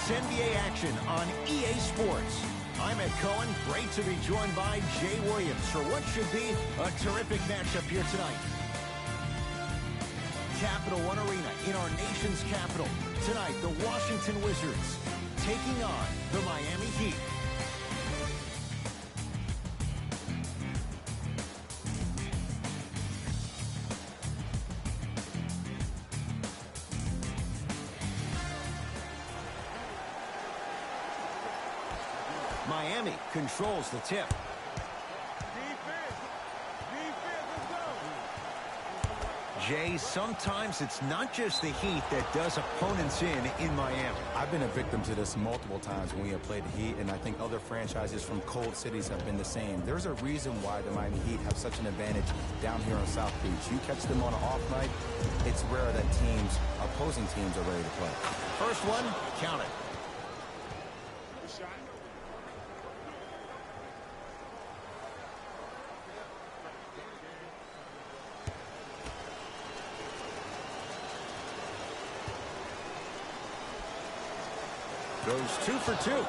It's NBA action on EA Sports. I'm Ed Cohen. Great to be joined by Jay Williams for what should be a terrific matchup here tonight. Capital One Arena in our nation's capital. Tonight, the Washington Wizards taking on the Miami Heat. Miami controls the tip. Jay, sometimes it's not just the Heat that does opponents in Miami. I've been a victim to this multiple times when we have played the Heat, and I think other franchises from cold cities have been the same. There's a reason why the Miami Heat have such an advantage down here on South Beach. You catch them on an off night, it's rare that opposing teams are ready to play. First one, count it. Goes 2 for 2.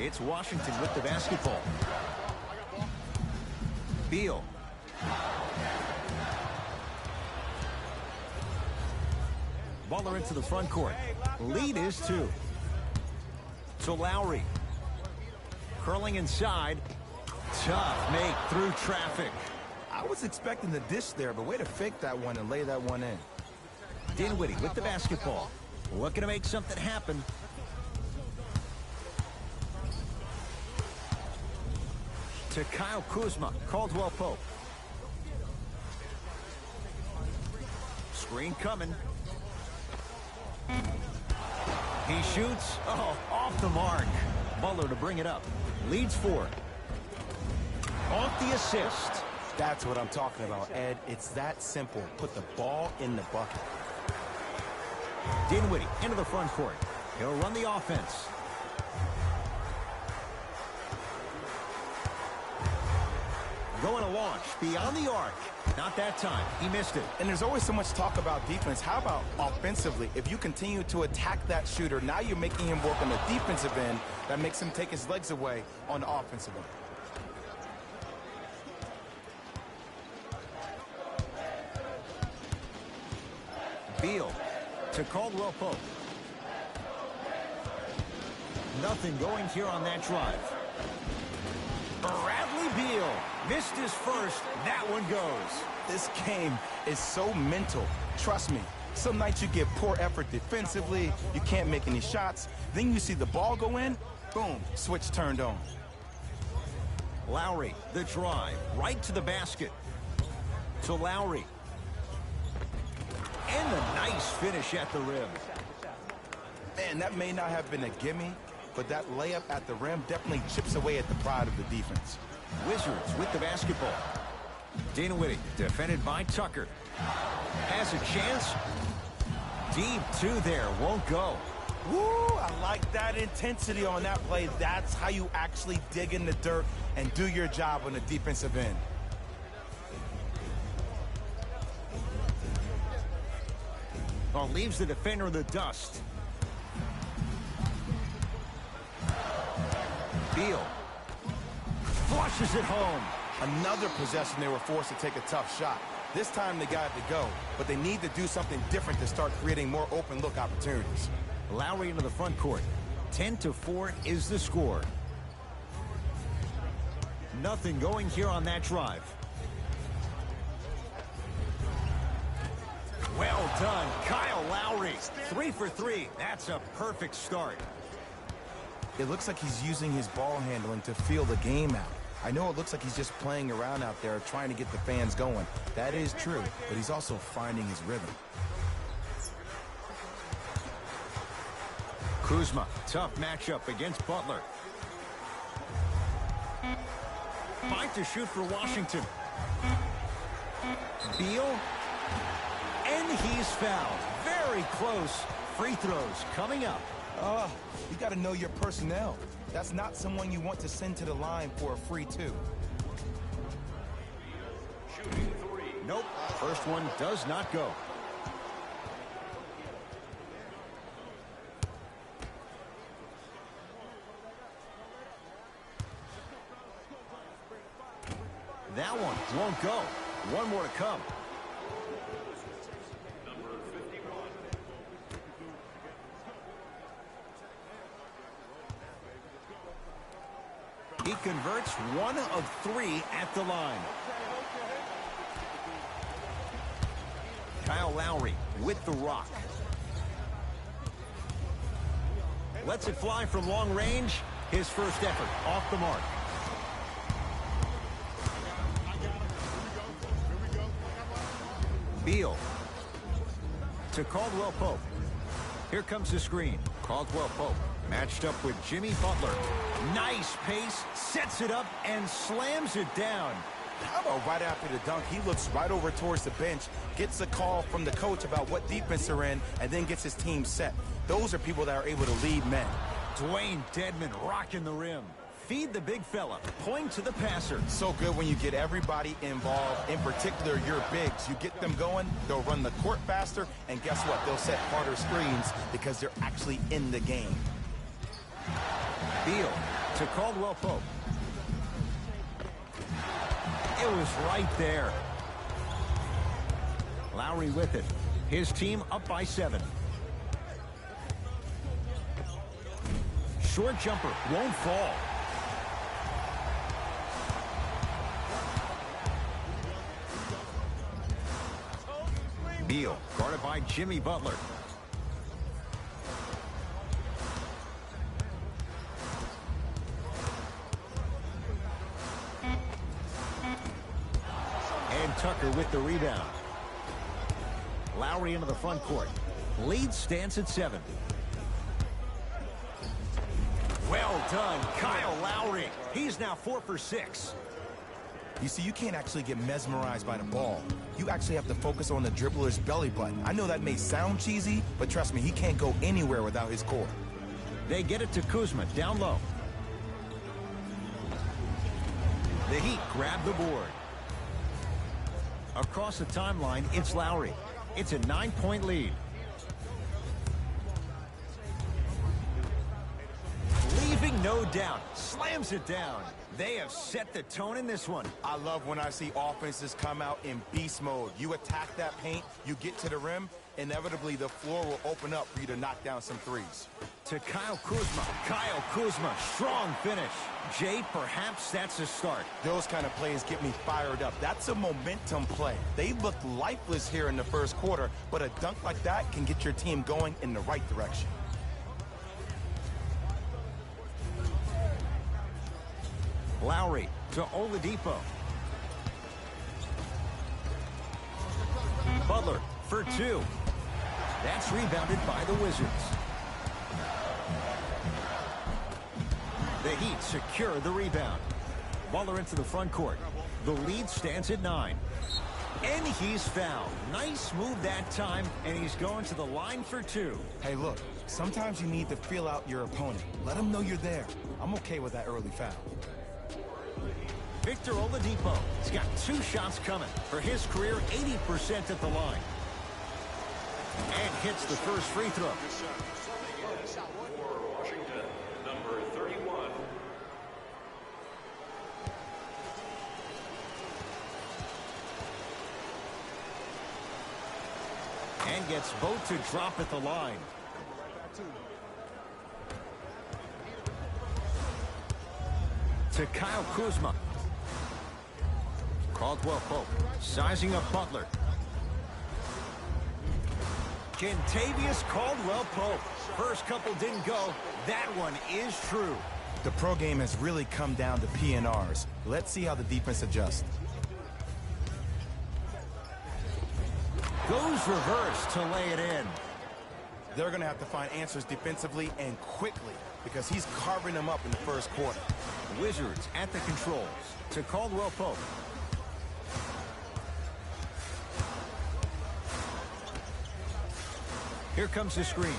It's Washington with the basketball. Beal. Butler into the front court. Lead is 2. So Lowry. Curling inside. Tough make through traffic. I was expecting the dish there, but way to fake that one and lay that one in. Dinwiddie with the basketball. Looking to make something happen. To Kyle Kuzma. Caldwell Pope. Screen coming. He shoots. Oh, off the mark. Butler to bring it up. Leads 4. Off the assist. That's what I'm talking about, Ed. It's that simple. Put the ball in the bucket. Dinwiddie into the front court. He'll run the offense. Going to launch beyond the arc. Not that time. He missed it. And there's always so much talk about defense. How about offensively? If you continue to attack that shooter, now you're making him work on the defensive end. That makes him take his legs away on the offensive end. Beal to Caldwell Pope. Nothing going here on that drive. Bradley Beal missed his first. That one goes. This game is so mental. Trust me. Some nights you get poor effort defensively. You can't make any shots. Then you see the ball go in. Boom. Switch turned on. Lowry, the drive. Right to the basket. To Lowry. And a nice finish at the rim. Man, that may not have been a gimme, but that layup at the rim definitely chips away at the pride of the defense. Wizards with the basketball. Dinwiddie defended by Tucker. Has a chance. Deep 2 there. Won't go. Woo! I like that intensity on that play. That's how you actually dig in the dirt and do your job on the defensive end. Oh, leaves the defender in the dust. Beal flushes it home. Another possession they were forced to take a tough shot. This time they got it to go, but they need to do something different to start creating more open look opportunities. Lowry into the front court. 10-4 is the score. Nothing going here on that drive. Well done, Kyle Lowry. 3 for 3. That's a perfect start. It looks like he's using his ball handling to feel the game out. I know it looks like he's just playing around out there trying to get the fans going. That is true, but he's also finding his rhythm. Kuzma, tough matchup against Butler. 5 to shoot for Washington. Beal. And he's fouled. Very close. Free throws coming up. You got to know your personnel. That's not someone you want to send to the line for a free 2. Nope. first one does not go. That one won't go. One more to come. He converts 1 of 3 at the line. Kyle Lowry with the rock. Lets it fly from long range. His first effort off the mark. Beal to Caldwell Pope. Here comes the screen. Caldwell Pope matched up with Jimmy Butler. Nice pace, sets it up, and slams it down. How about right after the dunk, he looks right over towards the bench, gets a call from the coach about what defense they're in, and then gets his team set. Those are people that are able to lead men. Dwayne Dedmon rocking the rim. Feed the big fella. Point to the passer. So good when you get everybody involved, in particular your bigs. You get them going, they'll run the court faster, and guess what? They'll set harder screens because they're actually in the game. Beal to Caldwell Pope. It was right there. Lowry with it. His team up by 7. Short jumper won't fall. Beal guarded by Jimmy Butler. And Tucker with the rebound. Lowry into the front court. Lead stands at 7. Well done, Kyle Lowry. He's now 4 for 6. You see, you can't actually get mesmerized by the ball. You actually have to focus on the dribbler's belly button. I know that may sound cheesy, but trust me, he can't go anywhere without his core. They get it to Kuzma down low. The Heat grab the board. Across the timeline, it's Lowry. It's a 9-point lead. Leaving no doubt. Slams it down. They have set the tone in this one. I love when I see offenses come out in beast mode. You attack that paint, you get to the rim, inevitably the floor will open up for you to knock down some threes. To Kyle Kuzma. Kyle Kuzma, strong finish. Jay, perhaps that's a start. Those kind of plays get me fired up. That's a momentum play. They looked lifeless here in the first quarter, but a dunk like that can get your team going in the right direction. Lowry to Oladipo. Butler for 2. That's rebounded by the Wizards. The Heat secure the rebound. Butler into the front court. The lead stands at 9. And he's fouled. Nice move that time, and he's going to the line for 2. Hey, look, sometimes you need to feel out your opponent. Let them know you're there. I'm okay with that early foul. Victor Oladipo has got 2 shots coming. For his career, 80% at the line. And hits the first free throw. For Washington, number 31. And gets both to drop at the line. To Kyle Kuzma. Caldwell Pope sizing up Butler. Kentavious Caldwell Pope. First couple didn't go. That one is true. The pro game has really come down to PNRs. Let's see how the defense adjusts. Goes reverse to lay it in. They're going to have to find answers defensively and quickly because he's carving them up in the first quarter. Wizards at the controls to Caldwell Pope. Here comes the screen.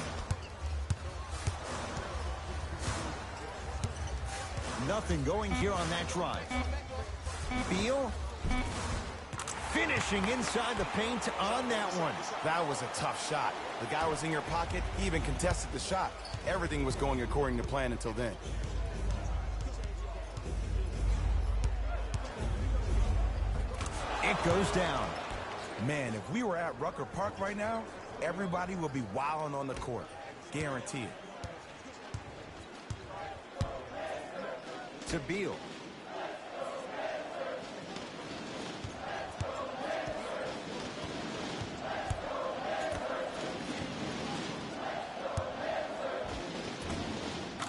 Nothing going here on that drive. Beal Finishing inside the paint on that one. That was a tough shot. The guy was in your pocket. He even contested the shot. Everything was going according to plan until then. It goes down. Man, if we were at Rucker Park right now, everybody would be wilding on the court. Guaranteed. To Beal.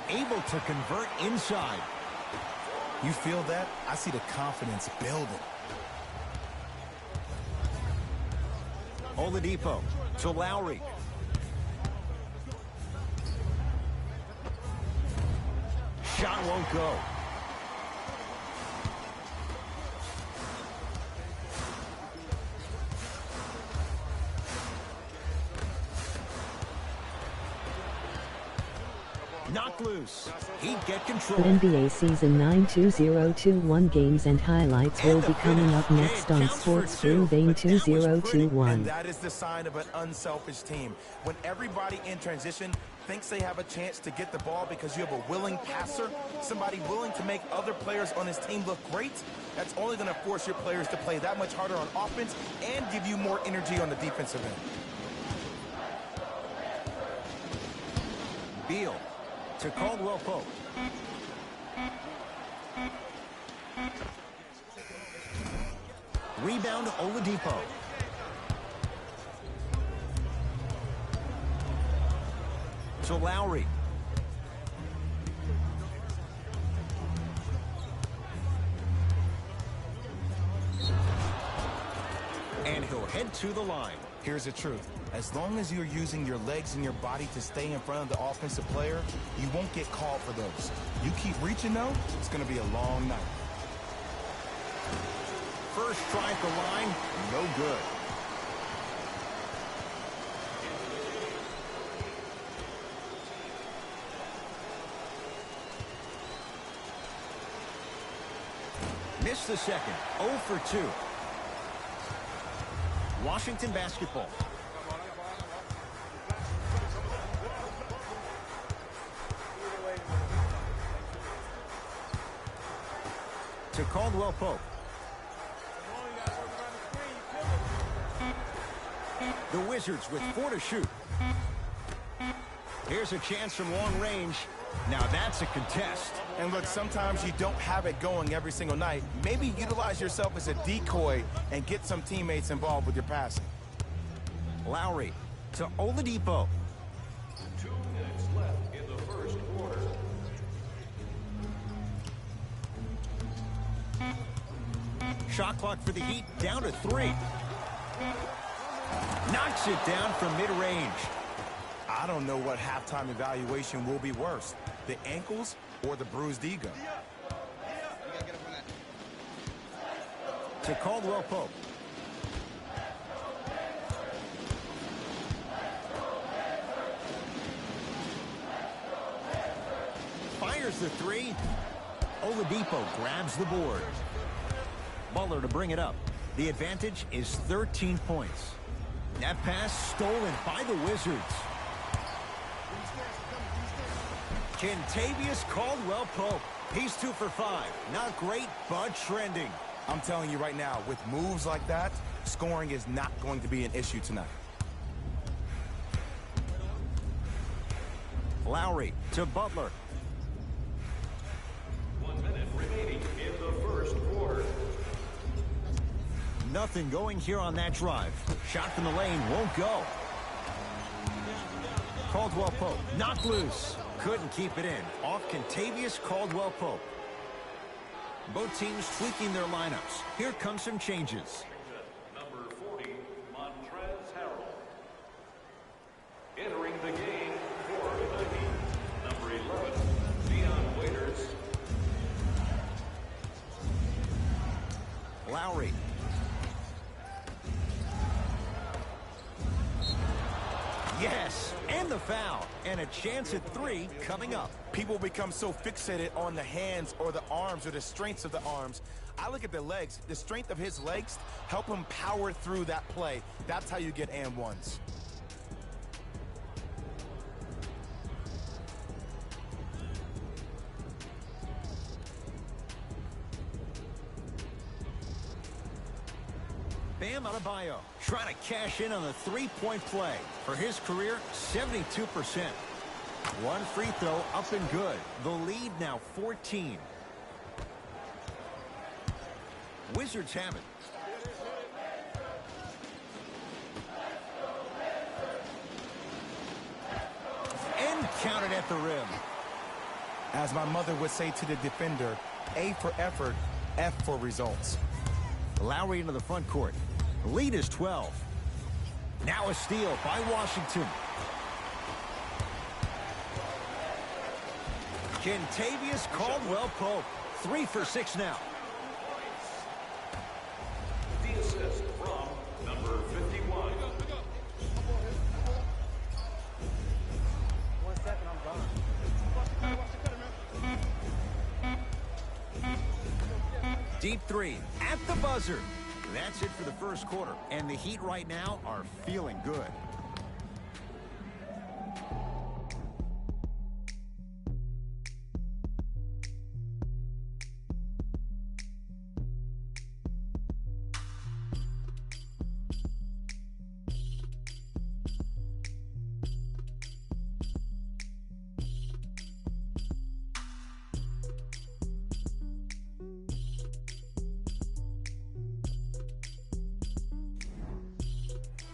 Able to convert inside. You feel that? I see the confidence building. Oladipo to Lowry. Shot won't go. Knocked loose. He'd get control. NBA Season 9 2021 games and highlights will be coming up next on Sports Dream Vein 2021. And that is the sign of an unselfish team. When everybody in transition thinks they have a chance to get the ball because you have a willing passer, somebody willing to make other players on his team look great, that's only going to force your players to play that much harder on offense and give you more energy on the defensive end. Beal to Caldwell Pope. Rebound Oladipo. To Lowry. And he'll head to the line. Here's the truth. As long as you're using your legs and your body to stay in front of the offensive player, you won't get called for those. You keep reaching, though, it's going to be a long night. First try at the line, no good. Missed the second. 0 for 2. Washington basketball. To Caldwell Pope. The Wizards with 4 to shoot. Here's a chance from long range. Now that's a contest. And look, sometimes you don't have it going every single night. Maybe utilize yourself as a decoy and get some teammates involved with your passing. Lowry to Oladipo. 2 minutes left in the first quarter. Shot clock for the Heat down to 3. Knocks it down from mid-range. I don't know what halftime evaluation will be worse, the ankles or the bruised ego. To Caldwell Pope. Fires the 3. Oladipo grabs the board. Butler to bring it up. The advantage is 13 points. That pass stolen by the Wizards. Kentavious Caldwell Pope. He's 2 for 5. Not great, but trending. I'm telling you right now, with moves like that, scoring is not going to be an issue tonight. Lowry to Butler. 1 minute remaining in the first quarter. Nothing going here on that drive. Shot from the lane won't go. Caldwell Pope knocked loose. Couldn't keep it in. Off Kentavious Caldwell Pope. Both teams tweaking their lineups. Here come some changes. Number 40, Montrezl Harrell. Entering the game for the Heat. Number 11, Dion Waiters. Lowry. Yes, and the foul. And a chance at 3 coming up. People become so fixated on the hands or the arms or the strengths of the arms. I look at the legs. The strength of his legs help him power through that play. That's how you get and ones. Bam Adebayo trying to cash in on the three-point play. For his career, 72%. One free throw up and good. The lead now 14. Wizards have it. And counted at the rim. As my mother would say to the defender, A for effort, F for results. Lowry into the front court. The lead is 12. Now a steal by Washington. Kentavious Caldwell-Pope. 3 for 6 now. The assist from number 51. 1 second, I'm gone. Deep three at the buzzer. That's it for the first quarter. And the Heat right now are feeling good.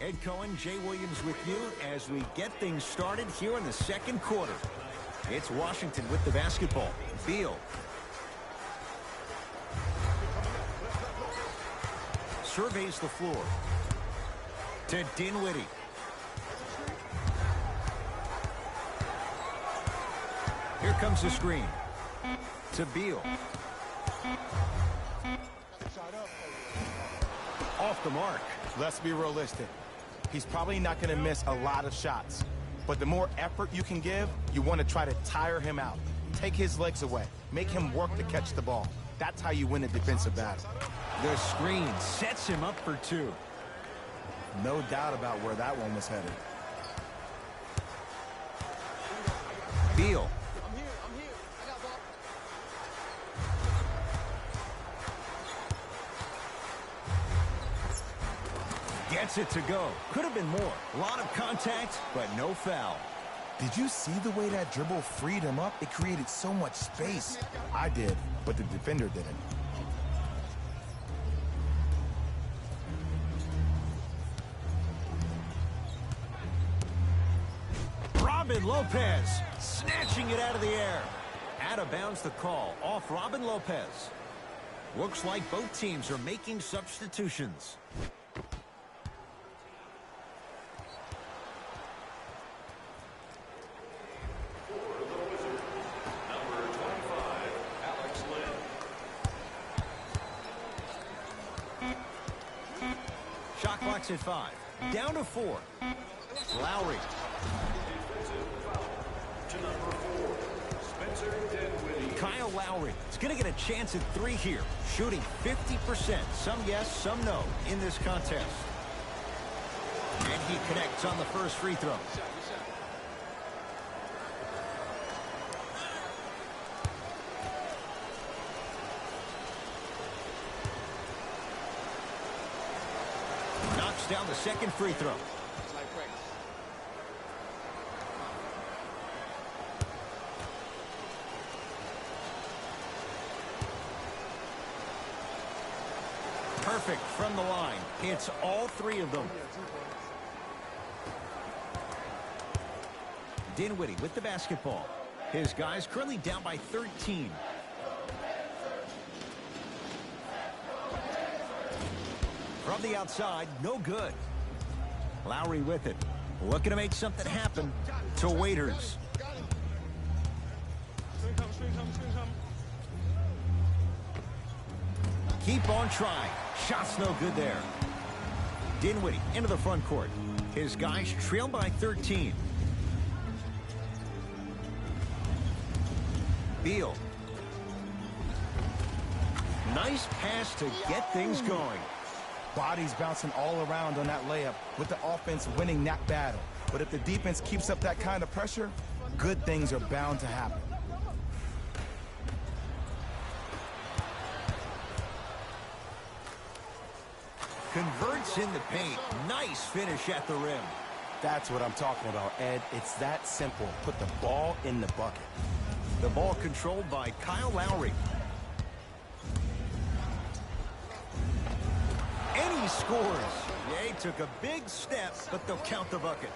Ed Cohen, Jay Williams with you as we get things started here in the second quarter. It's Washington with the basketball. Beal. Surveys the floor. To Dinwiddie. Here comes the screen. To Beal. Off the mark. Let's be realistic. He's probably not going to miss a lot of shots. But the more effort you can give, you want to try to tire him out. Take his legs away. Make him work to catch the ball. That's how you win a defensive battle. The screen sets him up for 2. No doubt about where that one was headed. Beal. I'm here. I got ball. Gets it to go. Could have been more. A lot of contact, but no foul. Did you see the way that dribble freed him up? It created so much space. I did, but the defender didn't. Robin Lopez snatching it out of the air. Out of bounds the call off Robin Lopez. Looks like both teams are making substitutions. Shot clock's at 5. Down to 4. Lowry. To number 4, Spencer Dinwiddie. Kyle Lowry is going to get a chance at 3 here. Shooting 50%. Some yes, some no in this contest. And he connects on the first free throw. Knocks down the second free throw. Perfect from the line. It's all 3 of them. Dinwiddie with the basketball. His guys currently down by 13. From the outside, no good. Lowry with it. Looking to make something happen to Waiters. Keep on trying. Shot's no good there. Dinwiddie into the front court. His guys trail by 13. Beal. Nice pass to get things going. Bodies bouncing all around on that layup with the offense winning that battle. But if the defense keeps up that kind of pressure, good things are bound to happen. Converts in the paint. Nice finish at the rim. That's what I'm talking about, Ed. It's that simple. Put the ball in the bucket. The ball controlled by Kyle Lowry. And he scores. Yeah, he took a big step, but they'll count the bucket.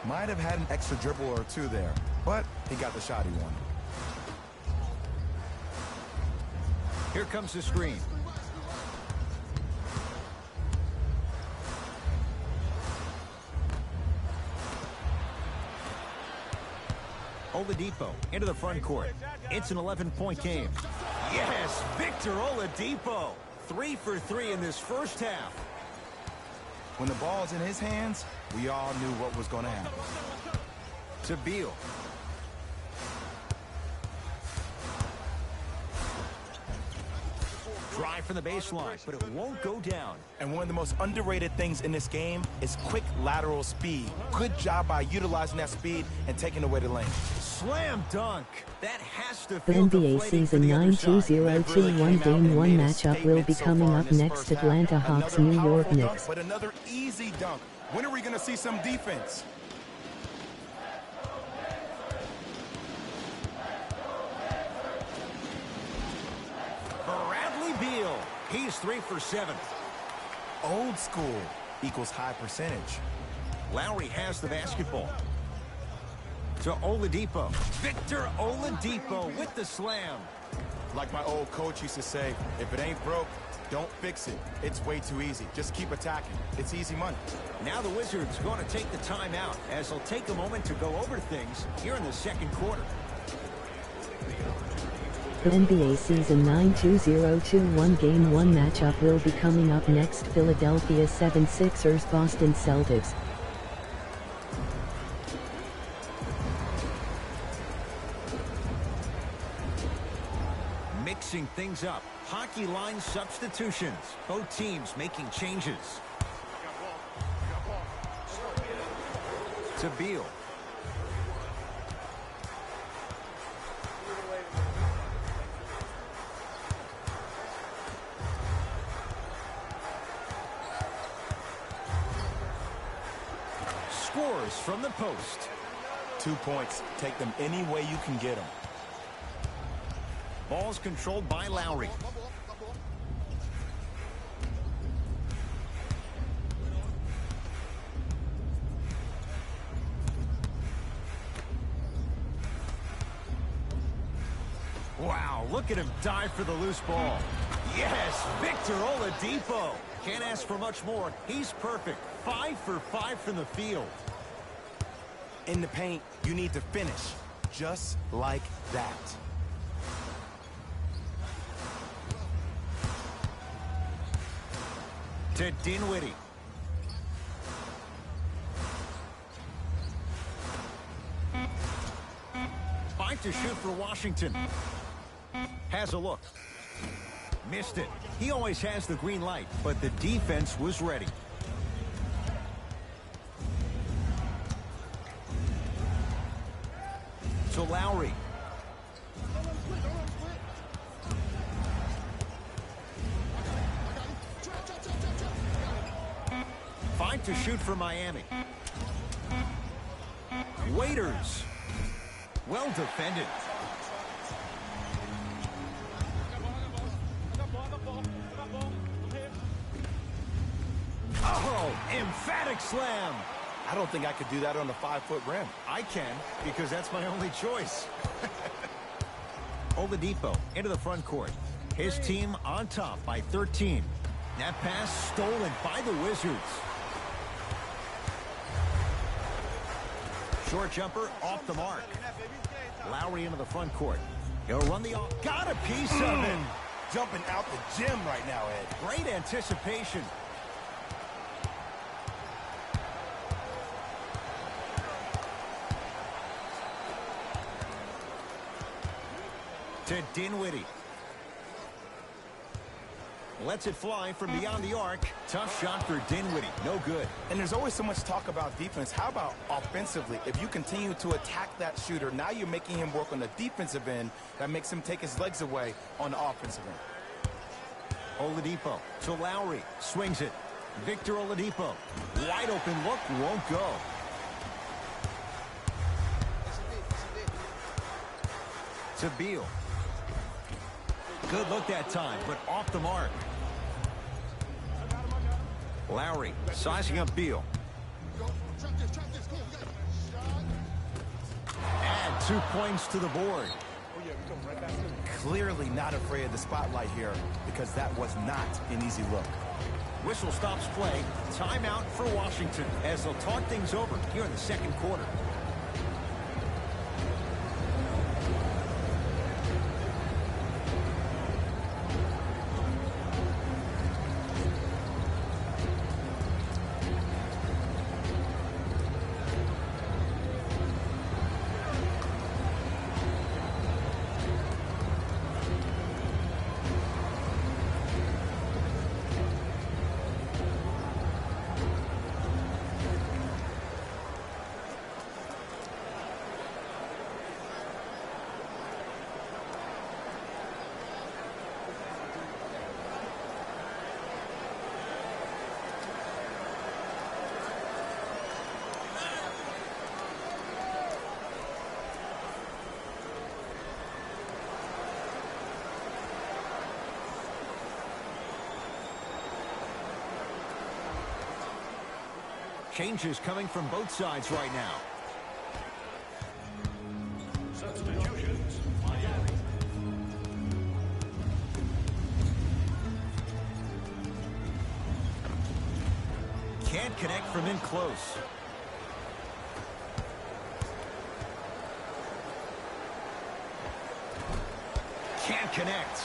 Might have had an extra dribble or two there, but he got the shot he wanted. Here comes the screen. Oladipo into the front court. It's an 11-point game. Yes, Victor Oladipo. 3 for 3 in this first half. When the ball's in his hands, we all knew what was going to happen. To Beal. Drive from the baseline, but it won't go down. And one of the most underrated things in this game is quick lateral speed. Good job by utilizing that speed and taking away the lane. Slam dunk. That has to The feel NBA deflating Season for the other 9 side. 2021 Game 1 matchup will be coming up next. Atlanta Hawks, New York Knicks. But another easy dunk. When are we going to see some defense? Bradley Beal. He's 3 for 7. Old school equals high percentage. Lowry has the basketball. To Oladipo. Victor Oladipo with the slam. Like my old coach used to say, if it ain't broke, don't fix it. It's way too easy. Just keep attacking. It's easy money. Now the Wizards going to take the timeout as they'll take a moment to go over things here in the second quarter. The NBA Season 9 2021 Game 1 matchup will be coming up next. Philadelphia 76ers, Boston Celtics. Mixing things up. Hockey line substitutions. Both teams making changes. To Beal. Scores from the post. 2 points. Take them any way you can get them. Ball's controlled by Lowry. Wow, look at him dive for the loose ball. Yes, Victor Oladipo. Can't ask for much more. He's perfect. 5 for 5 from the field. In the paint, you need to finish. Just like that. To Dinwiddie. Five to shoot for Washington. Has a look. Missed it. He always has the green light, but the defense was ready. To Lowry. Five to shoot for Miami. Waiters. Well defended. Oh, emphatic slam. I don't think I could do that on the 5-foot rim. I can, because that's my only choice. Oladipo into the front court. His team on top by 13. That pass stolen by the Wizards. Short jumper off the mark. Lowry into the front court. He'll run the off. Got a piece of it. Jumping out the gym right now, Ed. Great anticipation. To Dinwiddie. Lets it fly from beyond the arc. Tough shot for Dinwiddie. No good. And there's always so much talk about defense. How about offensively? If you continue to attack that shooter, now you're making him work on the defensive end. That makes him take his legs away on the offensive end. Oladipo to Lowry. Swings it. Victor Oladipo. Wide open look. Won't go. To Beal. Good look that time, but off the mark. Lowry sizing up Beal. Add 2 points to the board. Clearly not afraid of the spotlight here because that was not an easy look. Whistle stops play. Timeout for Washington as they'll talk things over here in the second quarter. Changes coming from both sides right now. Substitutions. Miami. Can't connect from in close. Can't connect.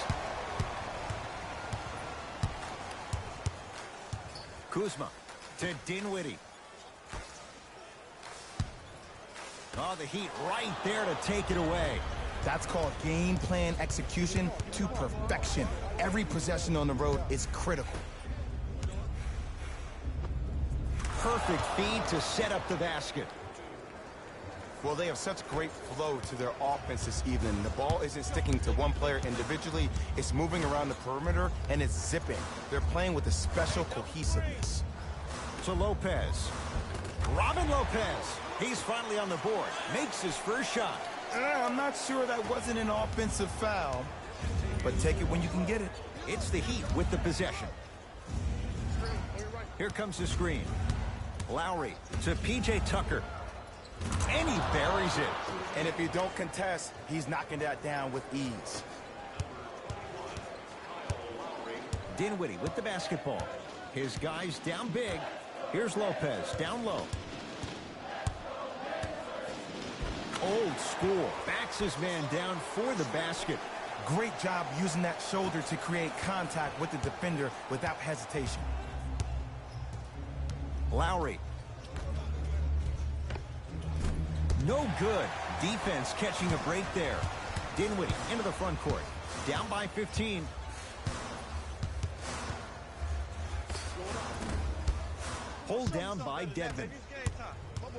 Kuzma to Dinwiddie. Oh, the Heat right there to take it away. That's called game plan execution to perfection. Every possession on the road is critical. Perfect feed to set up the basket. Well, they have such great flow to their offense this evening. The ball isn't sticking to one player individually. It's moving around the perimeter, and it's zipping. They're playing with a special cohesiveness. To Lopez. Robin Lopez. He's finally on the board. Makes his first shot. I'm not sure that wasn't an offensive foul, but take it when you can get it. It's the Heat with the possession. Here comes the screen. Lowry to P.J. Tucker. And he buries it. And if you don't contest, he's knocking that down with ease. Dinwiddie with the basketball. His guys down big. Here's Lopez down low. Old school. Backs his man down for the basket. Great job using that shoulder to create contact with the defender without hesitation. Lowry. No good. Defense catching a break there. Dinwiddie into the front court. Down by 15. Pulled down by Dedmon.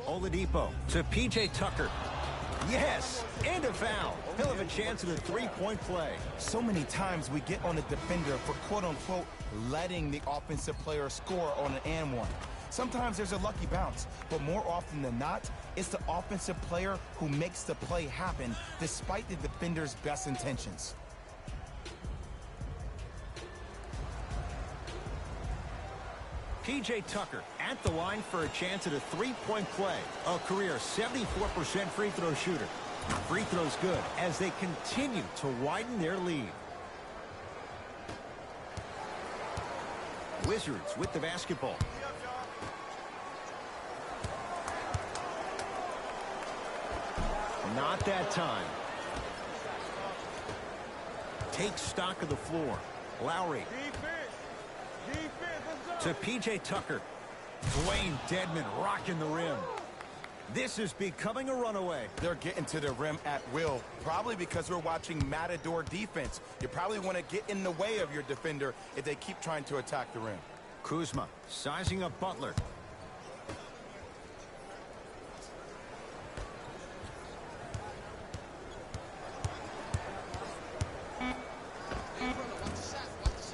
Oladipo to P.J. Tucker. Yes, and a foul. He'll have a chance at a three-point play. So many times we get on the defender for quote-unquote letting the offensive player score on an and one. Sometimes there's a lucky bounce, but more often than not, it's the offensive player who makes the play happen despite the defender's best intentions. P.J. Tucker at the line for a chance at a three-point play. A career 74% free throw shooter. Free throws good as they continue to widen their lead. Wizards with the basketball. Not that time. Take stock of the floor. Lowry. To P.J. Tucker. Dwayne Dedmon rocking the rim. This is becoming a runaway. They're getting to the rim at will, probably because we're watching Matador defense. You probably want to get in the way of your defender if they keep trying to attack the rim. Kuzma sizing up Butler.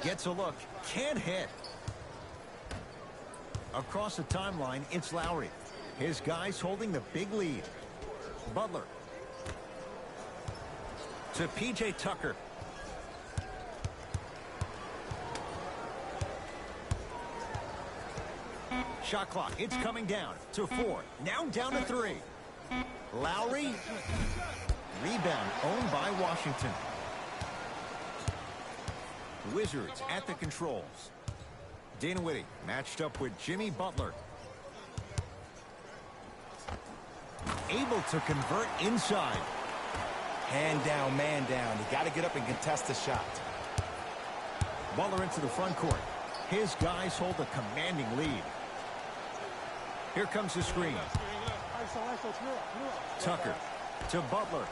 Gets a look, can't hit. Across the timeline, it's Lowry. His guys holding the big lead. Butler. To P.J. Tucker. Shot clock, it's coming down to 4. Now down to 3. Lowry. Rebound owned by Washington. Wizards at the controls. Dinwiddie matched up with Jimmy Butler. Able to convert inside. Hand down, man down. You got to get up and contest the shot. Butler into the front court. His guys hold a commanding lead. Here comes the screen. Tucker to Butler.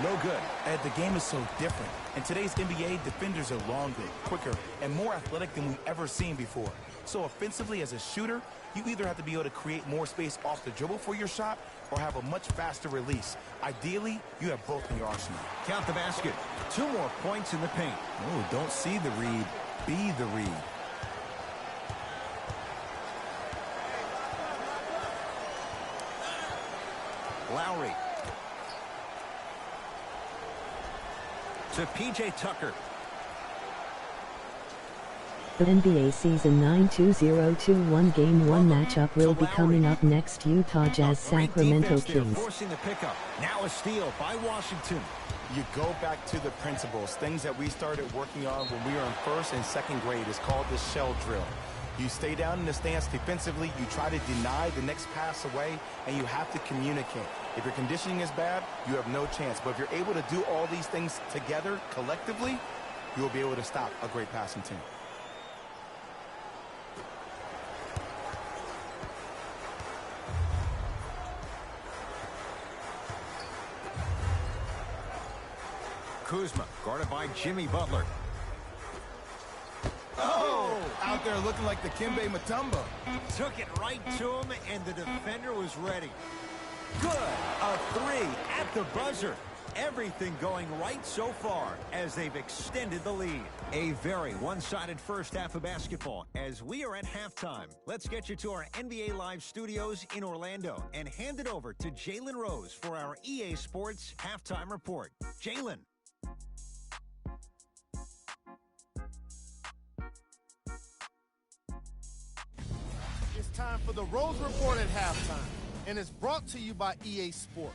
No good. And the game is so different. In today's NBA, defenders are longer, quicker, and more athletic than we've ever seen before. So offensively, as a shooter, you either have to be able to create more space off the dribble for your shot or have a much faster release. Ideally, you have both in your arsenal. Count the basket. 2 more points in the paint. Oh, don't see the read. Be the read. Lowry. To P.J. Tucker. The NBA Season 9 2021 Game 1 matchup will be coming up next. Utah Jazz, Sacramento Kings. Forcing the pickup. Now a steal by Washington. You go back to the principles, things that we started working on when we were in first and second grade. It's called the shell drill. You stay down in the stance defensively, you try to deny the next pass away, and you have to communicate. If your conditioning is bad, you have no chance. But if you're able to do all these things together, collectively, you'll be able to stop a great passing team. Kuzma guarded by Jimmy Butler. Oh, out there looking like the Kimbe Mutombo. Took it right to him, and the defender was ready. Good. A 3 at the buzzer. Everything going right so far as they've extended the lead. A very one-sided first half of basketball as we are at halftime. Let's get you to our NBA Live studios in Orlando and hand it over to Jalen Rose for our EA Sports halftime report. Jalen. It's time for the Rose Report at halftime, and it's brought to you by EA Sports.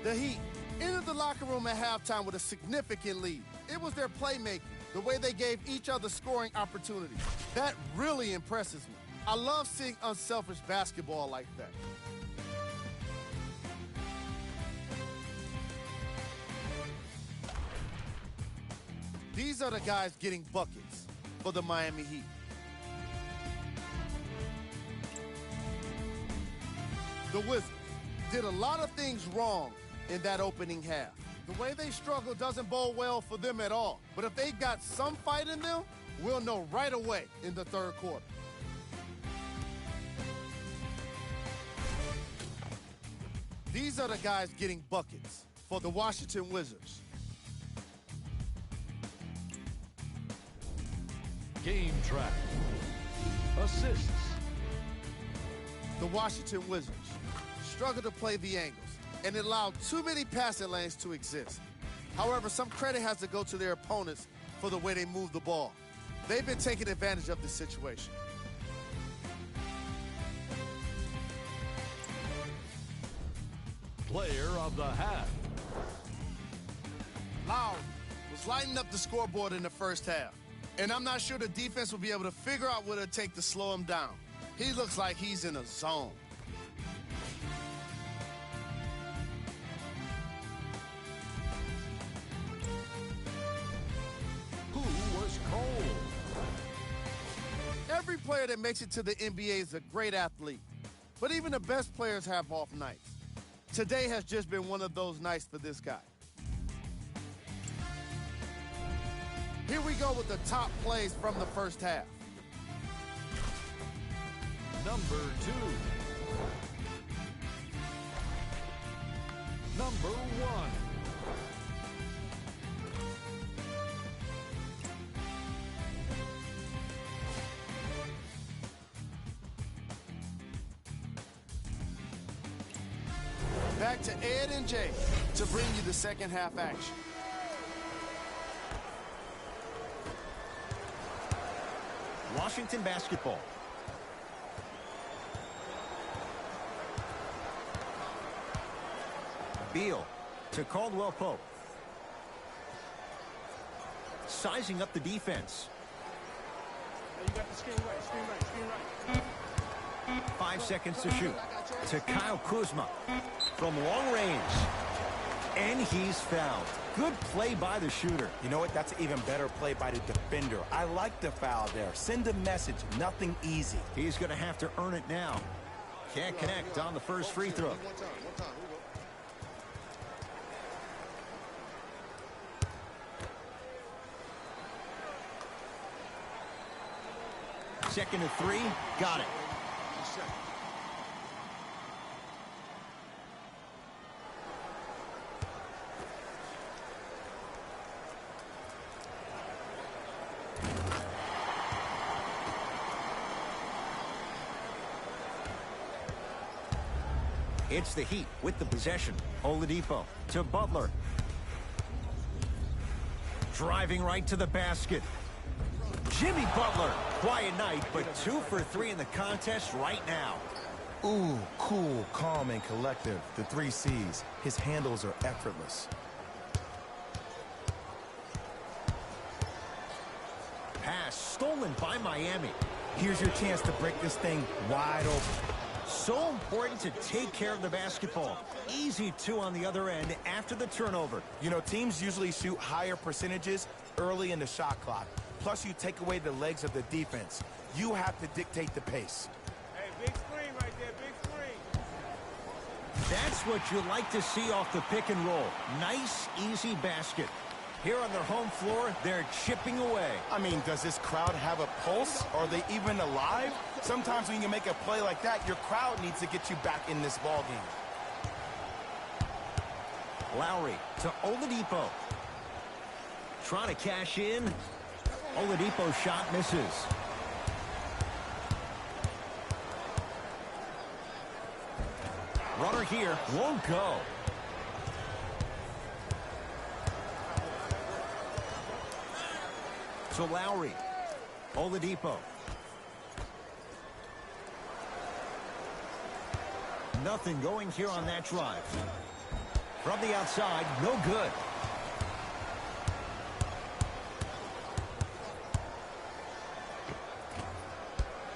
The Heat entered the locker room at halftime with a significant lead. It was their playmaking, the way they gave each other scoring opportunities. That really impresses me. I love seeing unselfish basketball like that. These are the guys getting buckets for the Miami Heat. The Wizards did a lot of things wrong in that opening half. The way they struggle doesn't bode well for them at all. But if they got some fight in them, we'll know right away in the third quarter. These are the guys getting buckets for the Washington Wizards. Game track. Assists. The Washington Wizards struggled to play the angles and allowed too many passing lanes to exist. However, some credit has to go to their opponents for the way they move the ball. They've been taking advantage of this situation. Player of the half. Lowry was lighting up the scoreboard in the first half, and I'm not sure the defense will be able to figure out what it'll take to slow him down. He looks like he's in a zone. player that makes it to the NBA is a great athlete. But even the best players have off nights. Today has just been one of those nights for this guy. Here we go with the top plays from the first half. Number 2. Number 1. Back to Ed and Jay to bring you the second half action. Washington basketball. Beal to Caldwell Pope. Sizing up the defense. You got the screen right. 5 seconds to shoot. To Kyle Kuzma from long range. And he's fouled. Good play by the shooter. You know what? That's an even better play by the defender. I like the foul there. Send a message. Nothing easy. He's going to have to earn it now. Can't connect on the first free throw. Second to 3. Got it. It's the Heat with the possession. Oladipo to Butler. Driving right to the basket. Jimmy Butler. Quiet night, but 2 for 3 in the contest right now. Ooh, cool, calm, and collective. The 3 C's. His handles are effortless. Pass stolen by Miami. Here's your chance to break this thing wide open. So important to take care of the basketball. Easy 2 on the other end after the turnover. You know, teams usually shoot higher percentages early in the shot clock. Plus, you take away the legs of the defense. You have to dictate the pace. Hey, big screen right there, big screen. That's what you like to see off the pick and roll. Nice, easy basket. Here on their home floor, they're chipping away. I mean, does this crowd have a pulse? Are they even alive? Sometimes when you make a play like that, your crowd needs to get you back in this ball game. Lowry to Oladipo. Trying to cash in. Oladipo's shot misses. Runner here won't go. To Lowry. Oladipo. Nothing going here on that drive. From the outside, no good.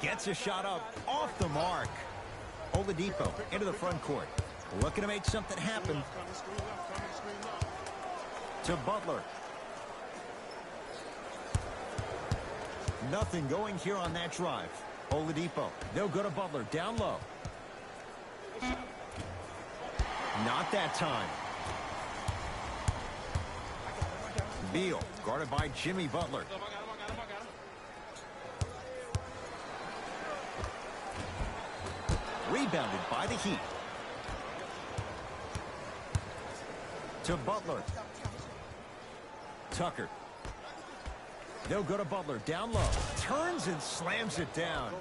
Gets a shot up, off the mark. Oladipo into the front court. Looking to make something happen. To Butler. Nothing going here on that drive. Oladipo, no good to Butler, down low. Not that time. Beal, guarded by Jimmy Butler. Rebounded by the Heat. To Butler. Tucker. No good to Butler, down low. Turns and slams it down.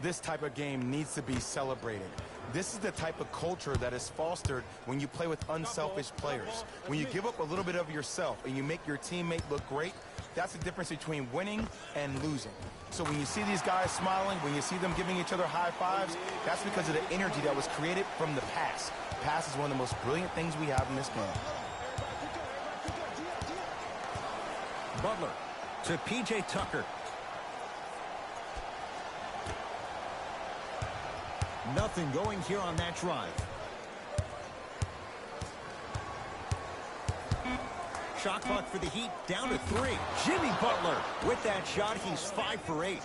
This type of game needs to be celebrated. This is the type of culture that is fostered when you play with unselfish players. When you give up a little bit of yourself and you make your teammate look great, that's the difference between winning and losing. So when you see these guys smiling, when you see them giving each other high fives, that's because of the energy that was created from the pass. Pass is one of the most brilliant things we have in this game. Butler to P.J. Tucker. Nothing going here on that drive. Shot clock for the Heat, down to 3. Jimmy Butler with that shot, he's 5 for 8.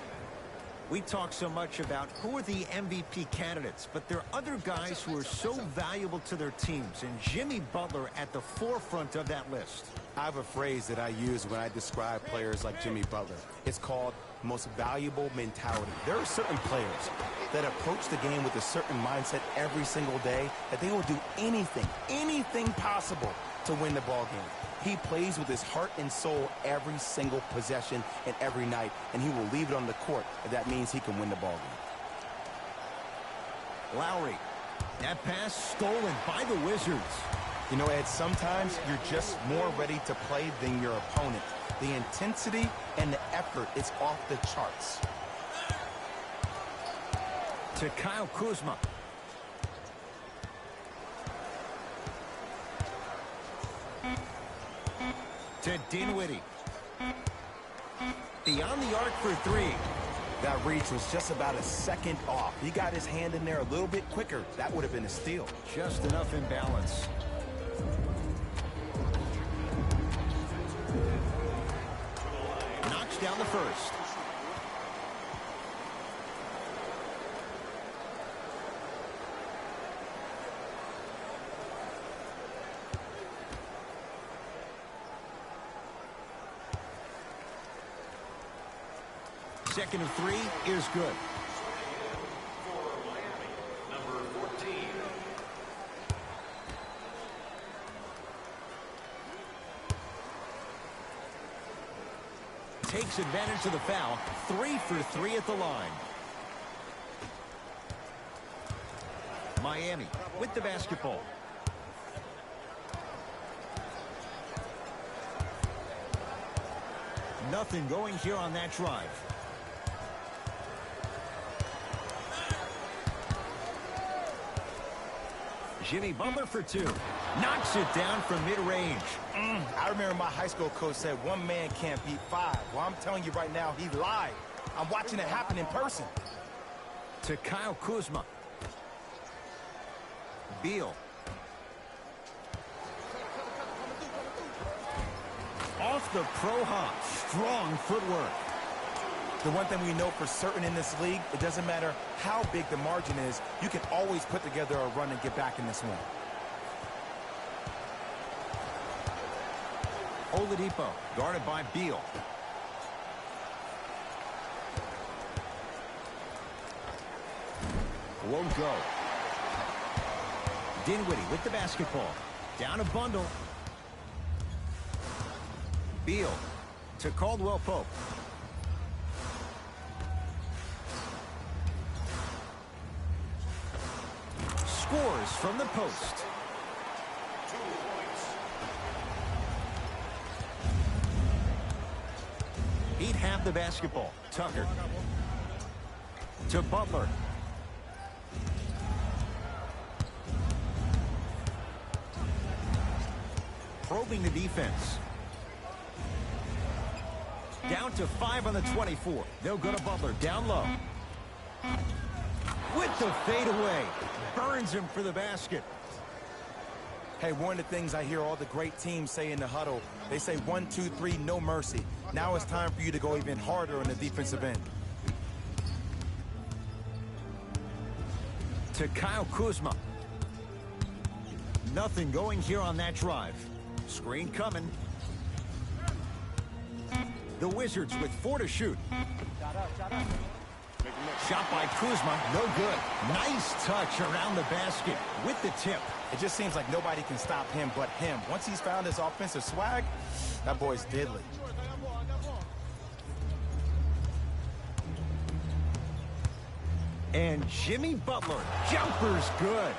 We talk so much about who are the MVP candidates, but there are other guys who are so valuable to their teams, and Jimmy Butler at the forefront of that list. I have a phrase that I use when I describe players like Jimmy Butler. It's called most valuable mentality. There are certain players that approach the game with a certain mindset every single day that they will do anything possible to win the ball game. He plays with his heart and soul every single possession and every night, and he will leave it on the court if that means he can win the ball game. Lowry. That pass stolen by the Wizards. You know, Ed, sometimes you're just more ready to play than your opponent. The intensity and the effort is off the charts. To Kyle Kuzma. To Dinwiddie. Beyond the arc for three. That reach was just about a second off. He got his hand in there a little bit quicker. That would have been a steal. Just enough imbalance. Knocks down the first. Second of three is good. For Miami, number 14. Takes advantage of the foul. 3 for 3 at the line. Miami with the basketball. Nothing going here on that drive. Jimmy Butler for two. Knocks it down from mid-range. I remember my high school coach said one man can't beat five. Well, I'm telling you right now, he lied. I'm watching it happen in person. To Kyle Kuzma. Beal. Off the pro hop. Strong footwork. The one thing we know for certain in this league, it doesn't matter how big the margin is, you can always put together a run and get back in this one. Oladipo guarded by Beal. Won't go. Dinwiddie with the basketball. Down a bundle. Beal to Caldwell Pope. Scores from the post. 2 points. He'd have the basketball. Tucker. To Butler. Probing the defense. Down to 5 on the 24. They'll go to Butler. Down low. With the fadeaway. Burns him for the basket. Hey, one of the things I hear all the great teams say in the huddle, they say 1, 2, 3, no mercy. Now it's time for you to go even harder on the defensive end. To Kyle Kuzma. Nothing going here on that drive. Screen coming. The Wizards with 4 to shoot. Shot by Kuzma, no good. Nice touch around the basket with the tip. It just seems like nobody can stop him but him. Once he's found his offensive swag, that boy's deadly. And Jimmy Butler, jumper's good.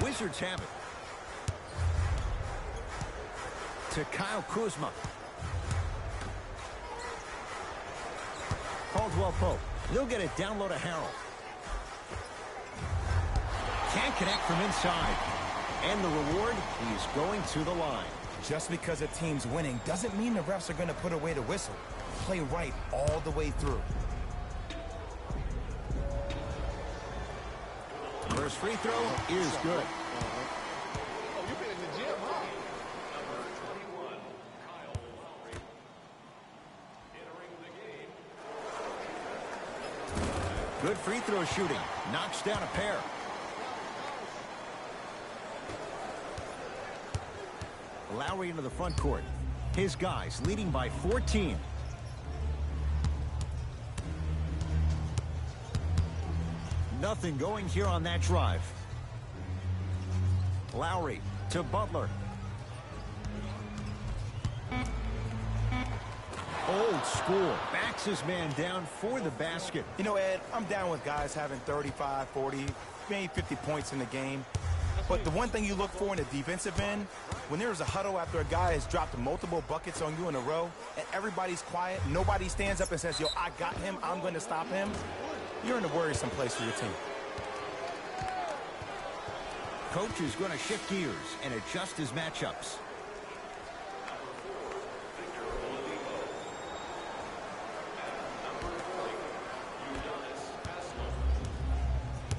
Wizards have it. To Kyle Kuzma. Caldwell Pope. He'll get it down low to Harrell. Can't connect from inside. And the reward, he's going to the line. Just because a team's winning doesn't mean the refs are going to put away the whistle. Play right all the way through. First free throw is good. Oh, you've been in the gym, huh? Number 21, Good free throw shooting. Knocks down a pair. Lowry into the front court. His guys leading by 14. Nothing going here on that drive. Lowry to Butler. Old school. Backs his man down for the basket. You know, Ed, I'm down with guys having 35, 40, maybe 50 points in the game. But the one thing you look for in the defensive end, when there's a huddle after a guy has dropped multiple buckets on you in a row, and everybody's quiet, nobody stands up and says, yo, I got him, I'm going to stop him, you're in a worrisome place for your team. Coach is going to shift gears and adjust his matchups.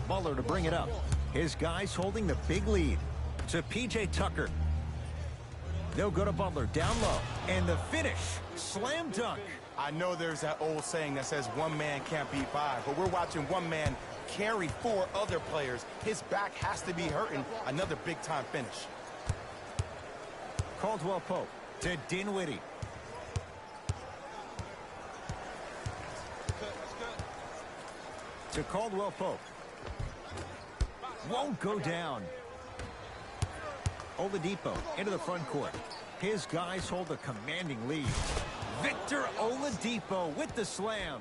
Butler to bring it up. His guys holding the big lead. To P.J. Tucker. They'll go to Butler down low. And the finish. Slam dunk. I know there's that old saying that says one man can't beat five, but we're watching one man carry four other players. His back has to be hurting. Another big-time finish. Caldwell Pope to Dinwiddie. To Caldwell Pope. Won't go down. Oladipo into the front court. His guys hold a commanding lead. Victor Oladipo with the slam.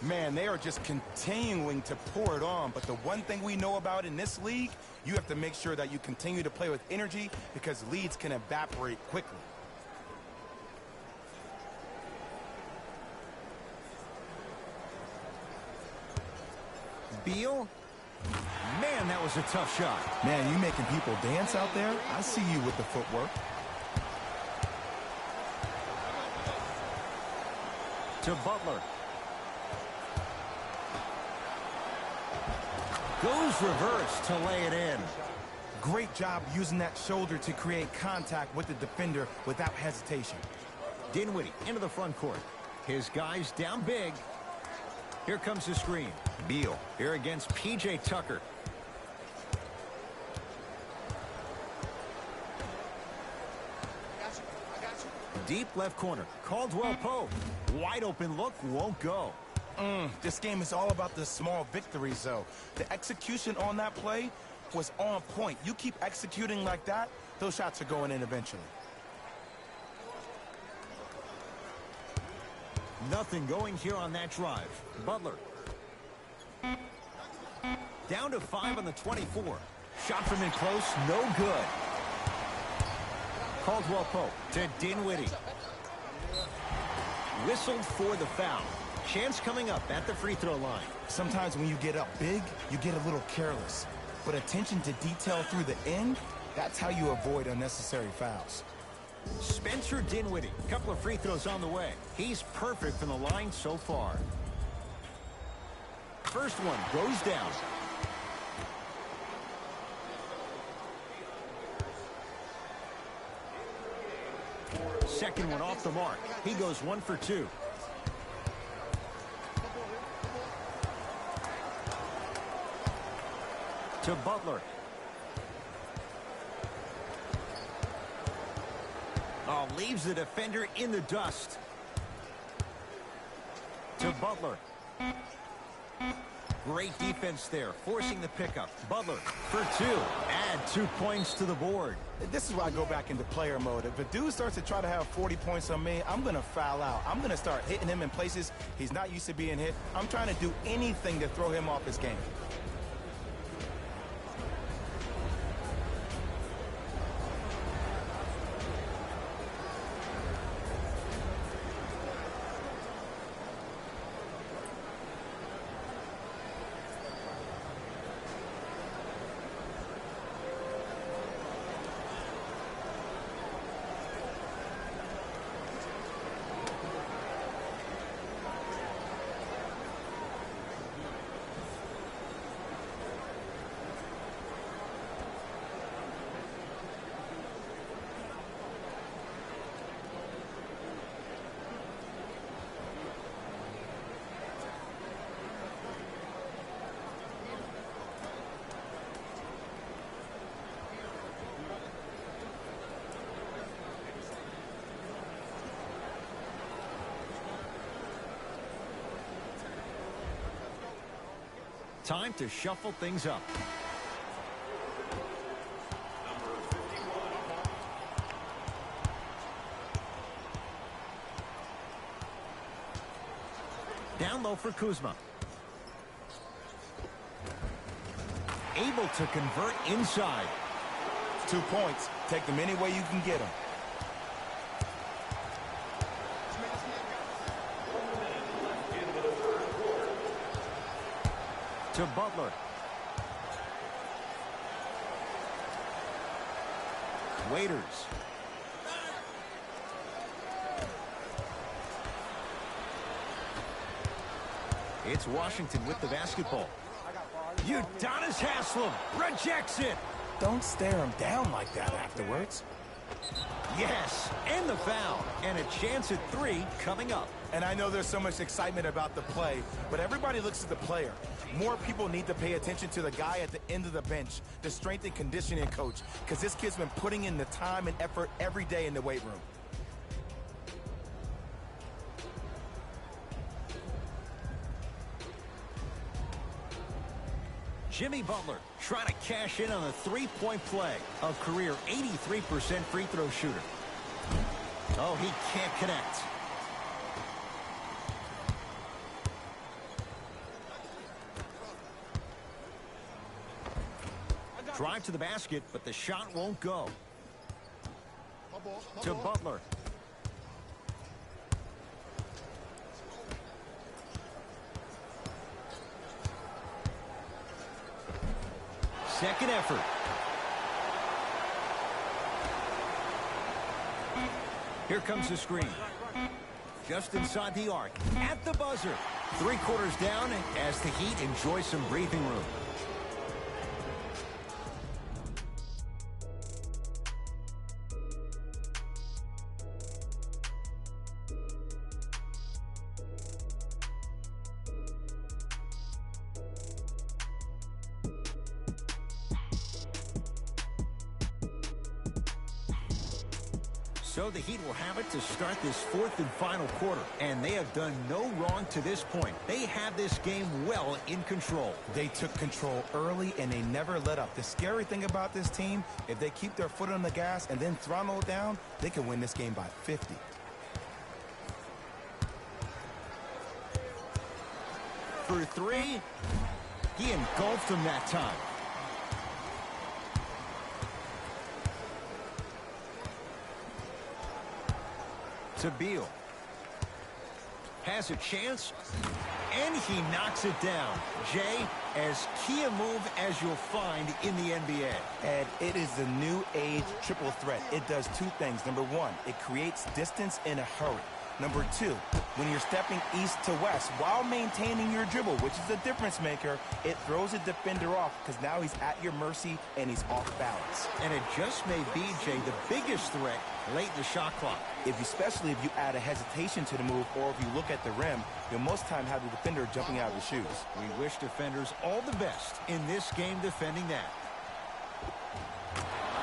Man, they are just continuing to pour it on. But the one thing we know about in this league, you have to make sure that you continue to play with energy because leads can evaporate quickly. Beal. Man, that was a tough shot. Man, you making people dance out there? I see you with the footwork. To Butler. Goes reverse to lay it in. Great job using that shoulder to create contact with the defender without hesitation. Dinwiddie into the front court. His guys down big. Here comes the screen. Beal here against P.J. Tucker. Deep left corner. Caldwell Pope. Wide open look, won't go. This game is all about the small victories, though. The execution on that play was on point. You keep executing like that, those shots are going in eventually. Nothing going here on that drive. Butler. Down to 5 on the 24. Shot from in close, no good. Caldwell Pope to Dinwiddie. Whistled for the foul. Chance coming up at the free throw line. Sometimes when you get up big, you get a little careless. But attention to detail through the end, that's how you avoid unnecessary fouls. Spencer Dinwiddie, couple of free throws on the way. He's perfect from the line so far. First one goes down. Second one off the mark. He goes 1 for 2. To Butler. Oh, leaves the defender in the dust. To Butler. Great defense there, forcing the pickup. Butler for 2. Add 2 points to the board. This is why I go back into player mode. If a dude starts to try to have 40 points on me, I'm going to foul out. I'm going to start hitting him in places he's not used to being hit. I'm trying to do anything to throw him off his game. Time to shuffle things up. Down low for Kuzma. Able to convert inside. 2 points. Take them any way you can get them. To Butler. Waiters. It's Washington with the basketball. Udonis Haslem rejects it. Don't stare him down like that afterwards. Yes, and the foul. And a chance at 3 coming up. And I know there's so much excitement about the play, but everybody looks at the player. More people need to pay attention to the guy at the end of the bench, the strength and conditioning coach, because this kid's been putting in the time and effort every day in the weight room. Jimmy Butler trying to cash in on a three-point play. A career 83% free throw shooter. Oh, he can't connect. Drive to the basket, but the shot won't go. To Butler. Second effort. Here comes the screen. Just inside the arc. At the buzzer. 3 quarters down as the Heat enjoy some breathing room. So the Heat will have it to start this 4th and final quarter. And they have done no wrong to this point. They have this game well in control. They took control early and they never let up. The scary thing about this team, if they keep their foot on the gas and then throttle it down, they can win this game by 50. For 3, he engulfed him that time. To Beal. Has a chance, and he knocks it down. Jay, as key a move as you'll find in the NBA. And it is the new age triple threat. It does 2 things. Number 1, it creates distance in a hurry. Number 2, when you're stepping east to west while maintaining your dribble, which is a difference maker, it throws a defender off because now he's at your mercy and he's off balance. And it just may be, Jay, the biggest threat late in the shot clock. Especially if you add a hesitation to the move or if you look at the rim, you'll most time have the defender jumping out of his shoes. We wish defenders all the best in this game defending that.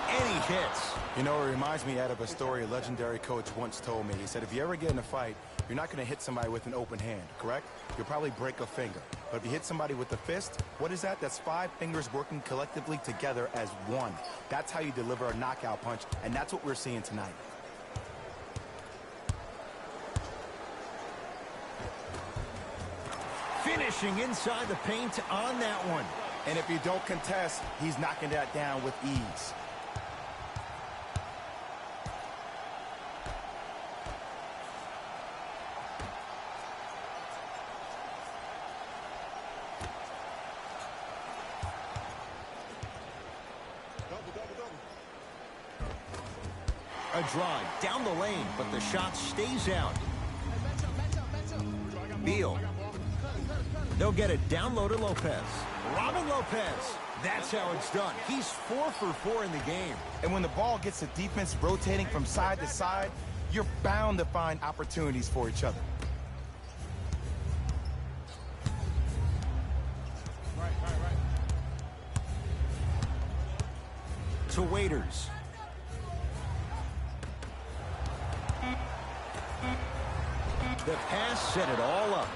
And he hits. You know, it reminds me of a story a legendary coach once told me. He said, if you ever get in a fight, you're not going to hit somebody with an open hand, correct? You'll probably break a finger. But if you hit somebody with a fist, what is that? That's 5 fingers working collectively together as one. That's how you deliver a knockout punch, and that's what we're seeing tonight. Finishing inside the paint on that one. And if you don't contest, he's knocking that down with ease. A drive down the lane, but the shot stays out. Beal. They'll get it down low to Lopez. Robin Lopez. That's how it's done. He's 4 for 4 in the game. And when the ball gets the defense rotating from side to side, you're bound to find opportunities for each other. Right. To Waiters. The pass set it all up.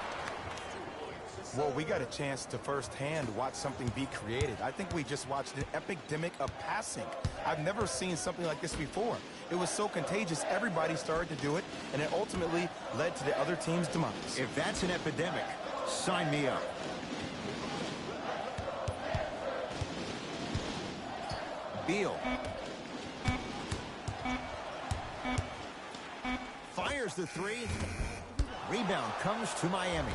Well, we got a chance to firsthand watch something be created. I think we just watched an epidemic of passing. I've never seen something like this before. It was so contagious, everybody started to do it, and it ultimately led to the other team's demise. If that's an epidemic, sign me up. Beal. Fires the three. Rebound comes to Miami.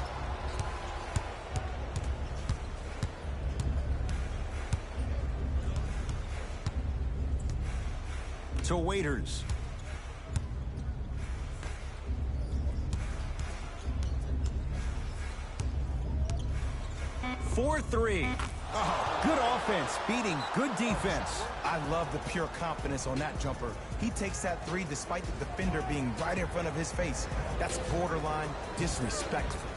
To Waiters. For three. Oh, good offense beating good defense. I love the pure confidence on that jumper. He takes that three despite the defender being right in front of his face. That's borderline disrespectful.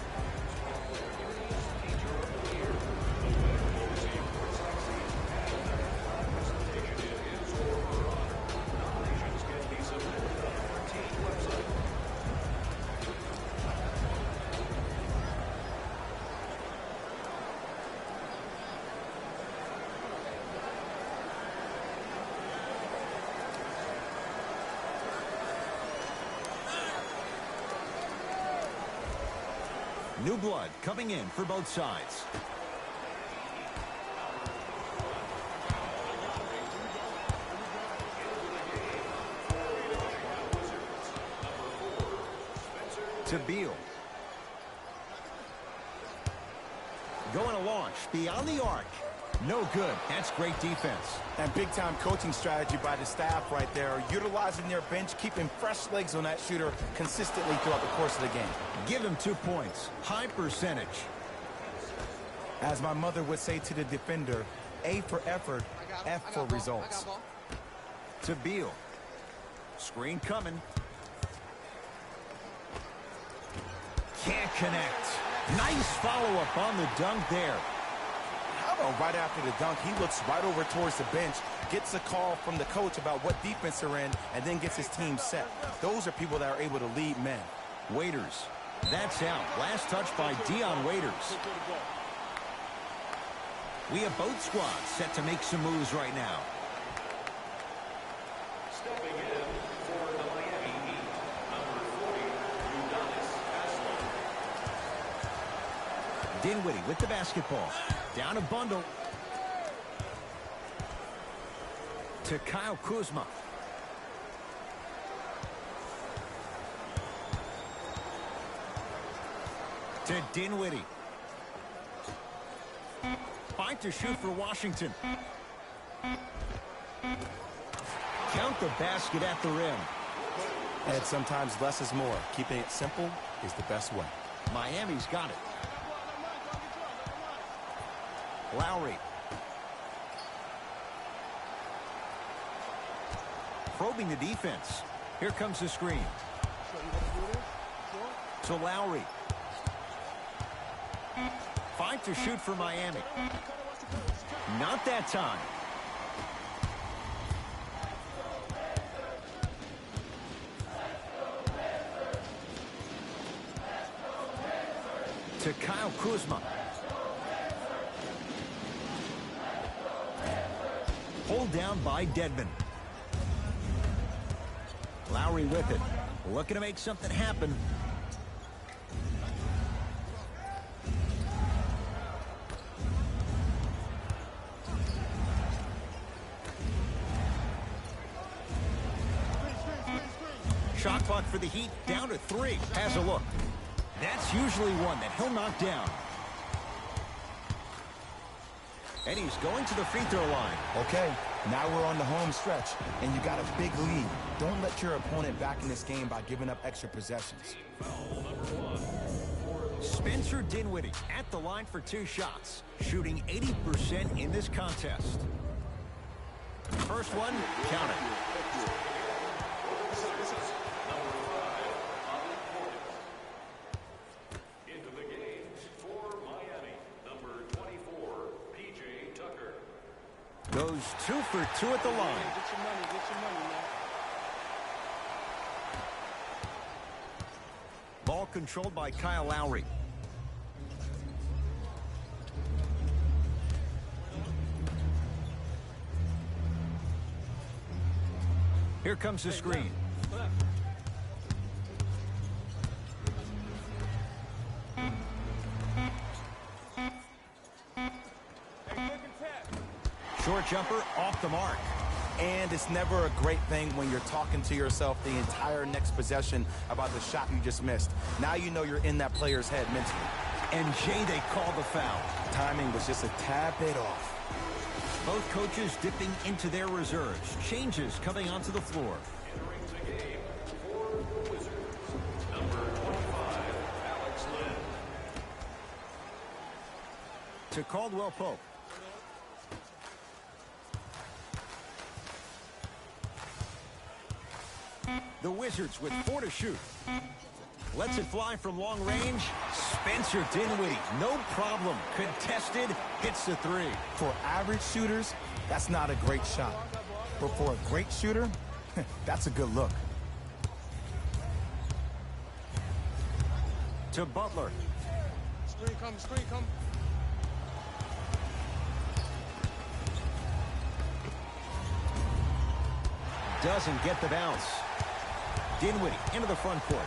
New blood coming in for both sides. To Beal. Going to launch beyond the arc. No good. That's great defense. And big-time coaching strategy by the staff right there, utilizing their bench, keeping fresh legs on that shooter consistently throughout the course of the game. Give him 2 points. High percentage. As my mother would say to the defender, A for effort, F for results. To Beal. Screen coming. Can't connect. Nice follow-up on the dunk there. Right after the dunk, he looks right over towards the bench, gets a call from the coach about what defense they're in, and then gets his team set. Those are people that are able to lead men. Waiters. That's out. Last touch by Dion Waiters. We have both squads set to make some moves right now. Stepping in for the Miami Heat, number 40, Udonis Haslem. Dinwiddie with the basketball. Down a bundle. To Kyle Kuzma. To Dinwiddie. Fight to shoot for Washington. Count the basket at the rim. And sometimes less is more. Keeping it simple is the best way. Miami's got it. Lowry. Probing the defense. Here comes the screen. To Lowry. 5 to shoot for Miami. Not that time. To Kyle Kuzma. Pulled down by Dedmon. Lowry with it. Looking to make something happen. Shot clock for the Heat down to 3. Has a look. That's usually one that he'll knock down. And he's going to the free throw line. Okay, now we're on the home stretch, and you got a big lead. Don't let your opponent back in this game by giving up extra possessions. Spencer Dinwiddie at the line for 2 shots, shooting 80% in this contest. First one, count it. Into the game for Miami, number 24, P.J. Tucker. Goes 2 for 2 at the line. Get your money, man. Ball controlled by Kyle Lowry. Here comes the screen. Short jumper off the mark. And it's never a great thing when you're talking to yourself the entire next possession about the shot you just missed. Now you know you're in that player's head mentally. And Jay, they call the foul. Timing was just a tad bit off. Both coaches dipping into their reserves. Changes coming onto the floor. Entering the game for the Wizards, number 25, Alex Len. To Caldwell Pope. The Wizards with 4 to shoot. Lets it fly from long range. Spencer Dinwiddie, no problem. Contested, hits the 3. For average shooters, that's not a great shot. But for a great shooter, that's a good look. To Butler. Screen come, screen come. Doesn't get the bounce. Dinwiddie into the front court.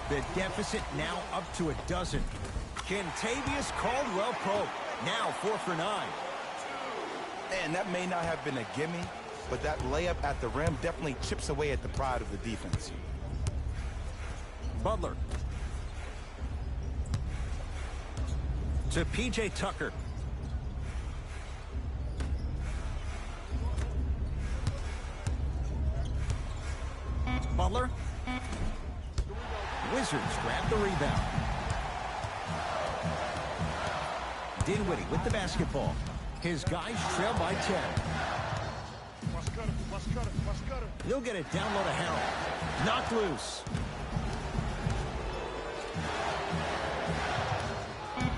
The deficit now up to a dozen. Kentavious Caldwell Pope now 4 for 9. And that may not have been a gimme, but that layup at the rim definitely chips away at the pride of the defense. Butler. To P.J. Tucker. Butler. Wizards grab the rebound. Dinwiddie with the basketball. His guys trail by 10. Watch cutter, watch cutter, watch cutter. He'll get it down low to Harrell. Knocked loose.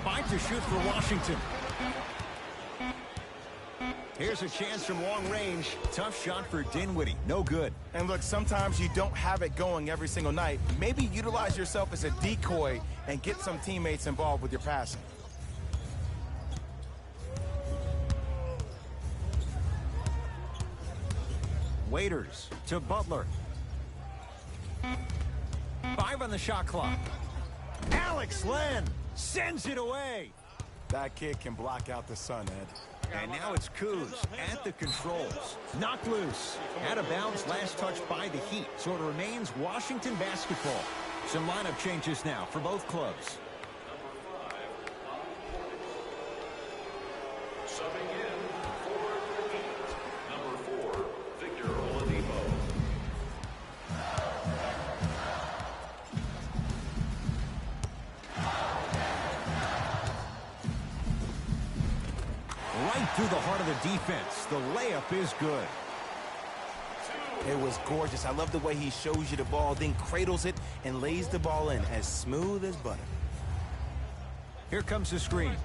5 to shoot for Washington. Here's a chance from long range. Tough shot for Dinwiddie. No good. And look, sometimes you don't have it going every single night. Maybe utilize yourself as a decoy and get some teammates involved with your passing. Waiters to Butler. 5 on the shot clock. Alex Len sends it away. That kid can block out the sun, Ed. And now it's Kuz at the controls. Knocked loose. Out of bounds, last touch by the Heat. So it remains Washington basketball. Some lineup changes now for both clubs. Subbing in for the Heat, number 4, Victor Oladipo. Right through the heart of the defense. The layup is good. It was gorgeous. I love the way he shows you the ball, then cradles it and lays the ball in as smooth as butter. Here comes the screen.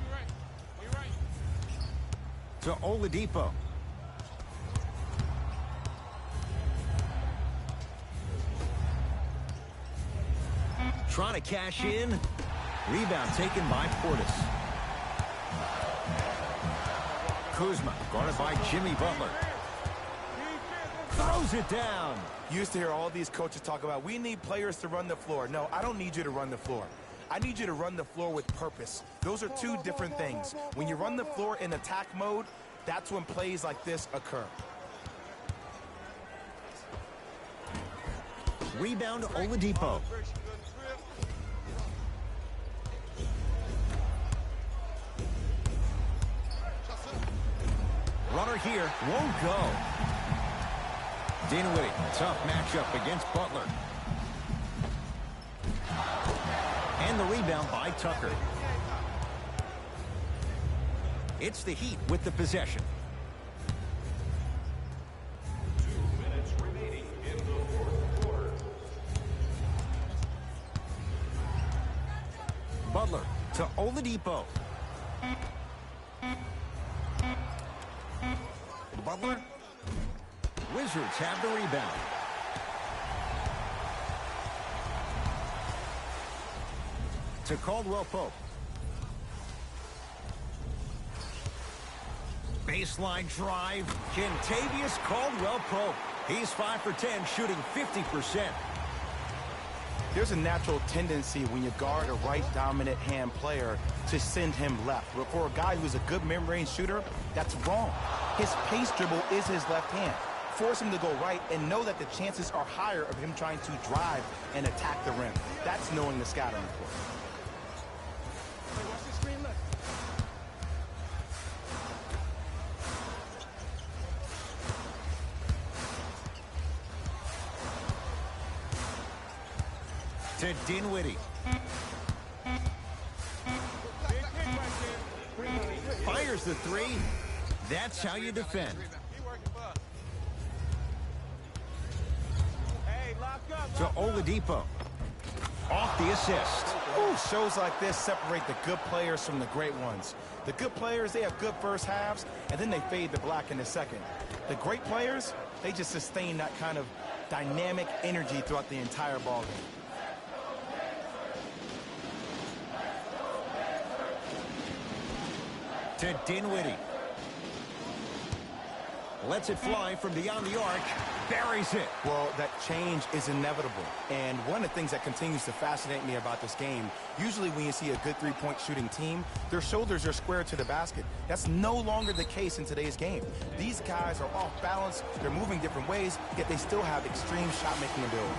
To Oladipo. Trying to cash in. Rebound taken by Portis. Kuzma guarded by Jimmy Butler. Throws it down. You used to hear all these coaches talk about, we need players to run the floor. No, I don't need you to run the floor. I need you to run the floor with purpose. Those are two different things. When you run the floor in attack mode, that's when plays like this occur. Rebound Oladipo. Runner here won't go. Dinwiddie, tough matchup against Butler. And the rebound by Tucker. It's the Heat with the possession. 2 minutes remaining in the fourth quarter. Butler to Oladipo. Butler. Wizards have the rebound. To Caldwell Pope. Baseline drive. Kentavious Caldwell Pope He's 5 for 10, shooting 50%. There's a natural tendency when you guard a right dominant hand player to send him left. But for a guy who's a good mid-range shooter, that's wrong. His pace dribble is his left hand. Force him to go right and know that the chances are higher of him trying to drive and attack the rim. That's knowing the scouting report. Watch the screen left. To Dinwiddie. Fires the three. That's how you defend. To Oladipo. Off the assist. Ooh, shows like this separate the good players from the great ones. The good players, they have good first halves, and then they fade to black in the second. The great players, they just sustain that kind of dynamic energy throughout the entire ballgame. To Dinwiddie. Lets it fly from beyond the arc. Buries it. Well, that change is inevitable. And one of the things that continues to fascinate me about this game, usually when you see a good three-point shooting team, their shoulders are square to the basket. That's no longer the case in today's game. These guys are off balance, they're moving different ways, yet they still have extreme shot-making ability.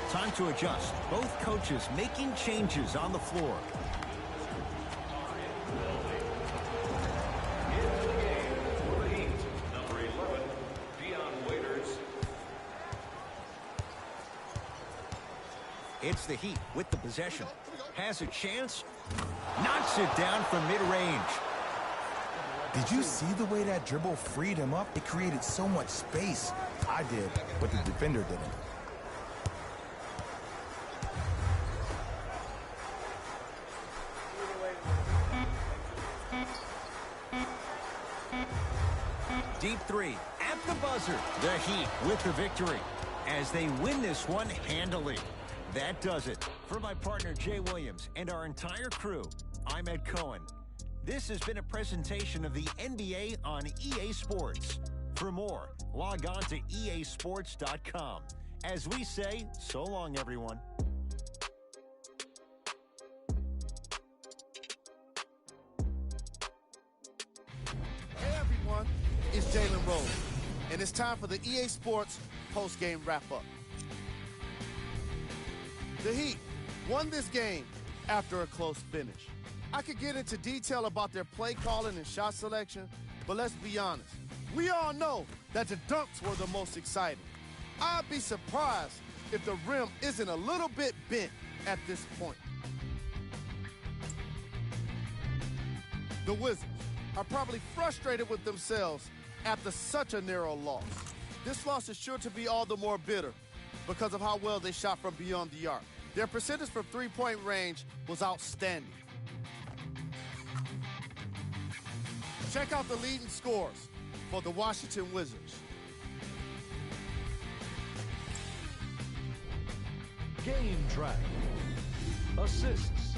Time to adjust. Both coaches making changes on the floor. It's the Heat with the possession. Has a chance. Knocks it down from mid-range. Did you see the way that dribble freed him up? It created so much space. I did, but the defender didn't. Deep three at the buzzer. The Heat with the victory as they win this one handily. That does it. For my partner, Jay Williams, and our entire crew, I'm Ed Cohen. This has been a presentation of the NBA on EA Sports. For more, log on to easports.com. As we say, so long, everyone. Hey, everyone. It's Jalen Rose, and it's time for the EA Sports post-game wrap-up. The Heat won this game after a close finish. I could get into detail about their play calling and shot selection, but let's be honest. We all know that the dunks were the most exciting. I'd be surprised if the rim isn't a little bit bent at this point. The Wizards are probably frustrated with themselves after such a narrow loss. This loss is sure to be all the more bitter because of how well they shot from beyond the arc. Their percentage from three-point range was outstanding. Check out the leading scores for the Washington Wizards. Game track. Assists.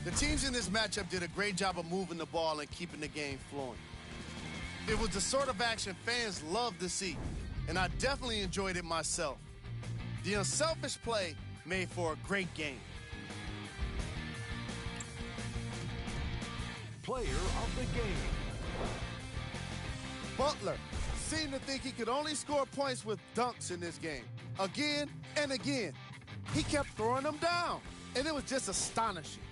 The teams in this matchup did a great job of moving the ball and keeping the game flowing. It was the sort of action fans love to see, and I definitely enjoyed it myself. The unselfish play made for a great game. Player of the game. Butler seemed to think he could only score points with dunks in this game. Again and again, he kept throwing them down, and it was just astonishing.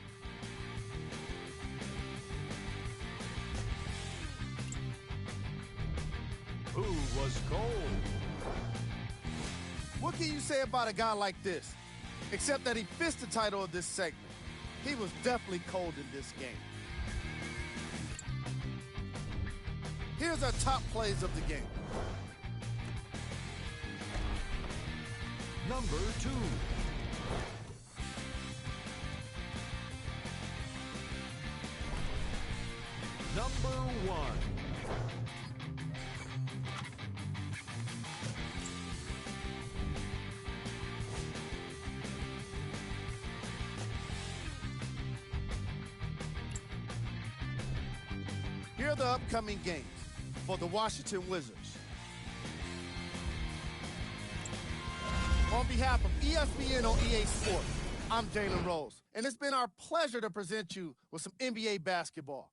Who was cold? What can you say about a guy like this? Except that he fits the title of this segment. He was definitely cold in this game. Here's our top plays of the game. Number 2. Number 1. Here are the upcoming games for the Washington Wizards. On behalf of ESPN on EA Sports, I'm Jalen Rose, and it's been our pleasure to present you with some NBA basketball.